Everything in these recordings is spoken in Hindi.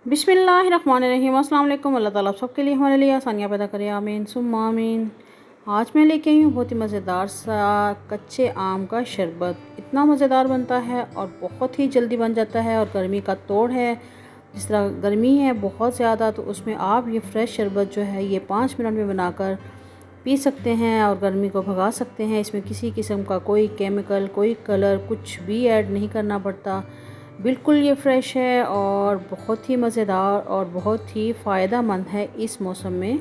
बिस्मिल्लाहिर्रहमानिर्रहीम। अस्सलाम वालेकुम। अल्लाह ताला सबके लिए हमारे लिए आसानियाँ पैदा करे, आमीन सुम्मा आमीन। आज मैं लेके आई हूँ बहुत ही मज़ेदार सा कच्चे आम का शरबत। इतना मज़ेदार बनता है और बहुत ही जल्दी बन जाता है और गर्मी का तोड़ है। जिस तरह गर्मी है बहुत ज़्यादा, तो उसमें आप ये फ़्रेश शरबत जो है ये 5 मिनट में बनाकर पी सकते हैं और गर्मी को भगा सकते हैं। इसमें किसी किस्म का कोई केमिकल, कोई कलर, कुछ भी ऐड नहीं करना पड़ता। बिल्कुल ये फ़्रेश है और बहुत ही मज़ेदार और बहुत ही फ़ायदा मंद है इस मौसम में।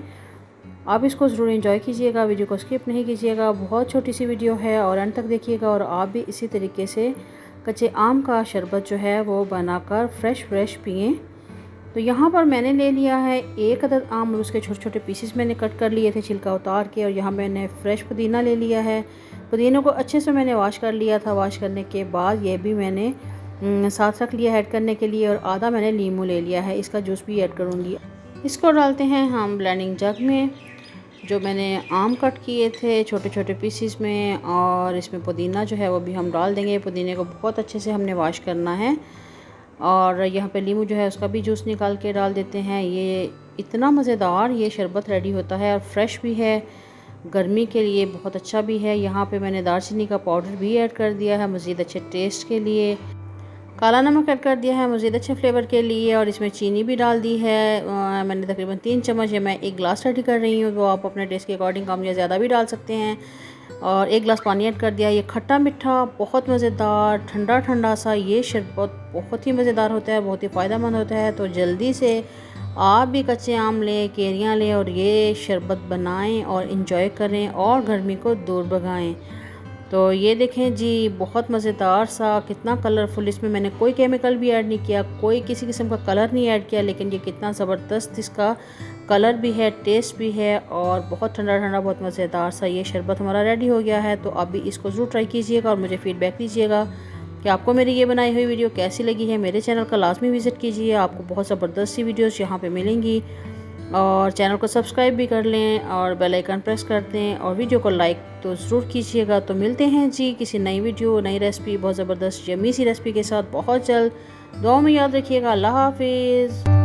आप इसको ज़रूर एंजॉय कीजिएगा, वीडियो को स्किप नहीं कीजिएगा। बहुत छोटी सी वीडियो है और अंत तक देखिएगा और आप भी इसी तरीके से कच्चे आम का शरबत जो है वो बनाकर फ़्रेश पिएँ। तो यहाँ पर मैंने ले लिया है 1 अदद आम और उसके छोटे छोटे पीसेस मैंने कट कर लिए थे छिलका उतार के। और यहाँ मैंने फ़्रेश पुदीना ले लिया है। पुदीने को अच्छे से मैंने वॉश कर लिया था। वॉश करने के बाद ये भी मैंने साथ रख लिया ऐड करने के लिए। और आधा मैंने नींबू ले लिया है, इसका जूस भी ऐड करूँगी। इसको डालते हैं हम ब्लेंडिंग जग में। जो मैंने आम कट किए थे छोटे छोटे पीसीस में, और इसमें पुदीना जो है वो भी हम डाल देंगे। पुदीने को बहुत अच्छे से हमने वॉश करना है। और यहाँ पे नींबू जो है उसका भी जूस निकाल के डाल देते हैं। ये इतना मज़ेदार ये शरबत रेडी होता है और फ्रेश भी है, गर्मी के लिए बहुत अच्छा भी है। यहाँ पे मैंने दालचीनी का पाउडर भी ऐड कर दिया है मज़ीद अच्छे टेस्ट के लिए। काला नमक ऐड कर दिया है मज़ीद अच्छे फ्लेवर के लिए। और इसमें चीनी भी डाल दी है मैंने तकरीबन 3 चम्मच है। मैं 1 गिलास रेडी कर रही हूँ, तो आप अपने टेस्ट के अकॉर्डिंग कम या ज़्यादा भी डाल सकते हैं। और 1 गिलास पानी ऐड कर दिया। ये खट्टा मीठा बहुत मज़ेदार ठंडा ठंडा सा ये शरबत बहुत ही मज़ेदार होता है, बहुत ही फ़ायदेमंद होता है। तो जल्दी से आप भी कच्चे आम लें, केरियाँ लें और ये शरबत बनाएं और इंजॉय करें और गर्मी को दूर भगाएं। तो ये देखें जी, बहुत मज़ेदार सा, कितना कलरफुल। इसमें मैंने कोई केमिकल भी ऐड नहीं किया, कोई किसी किस्म का कलर नहीं ऐड किया, लेकिन ये कितना ज़बरदस्त इसका कलर भी है, टेस्ट भी है और बहुत ठंडा ठंडा बहुत मज़ेदार सा ये शरबत हमारा रेडी हो गया है। तो आप भी इसको ज़रूर ट्राई कीजिएगा और मुझे फ़ीडबैक दीजिएगा कि आपको मेरी ये बनाई हुई वीडियो कैसी लगी है। मेरे चैनल का लाजमी विज़िट कीजिए, आपको बहुत ज़बरदस्त सी वीडियोज़ यहाँ पर मिलेंगी। और चैनल को सब्सक्राइब भी कर लें और बेल आइकन प्रेस कर दें और वीडियो को लाइक तो ज़रूर कीजिएगा। तो मिलते हैं जी किसी नई वीडियो, नई रेसिपी, बहुत ज़बरदस्त यम्मी सी रेसिपी के साथ बहुत जल्द। दुआ में याद रखिएगा। अल्लाह हाफिज़।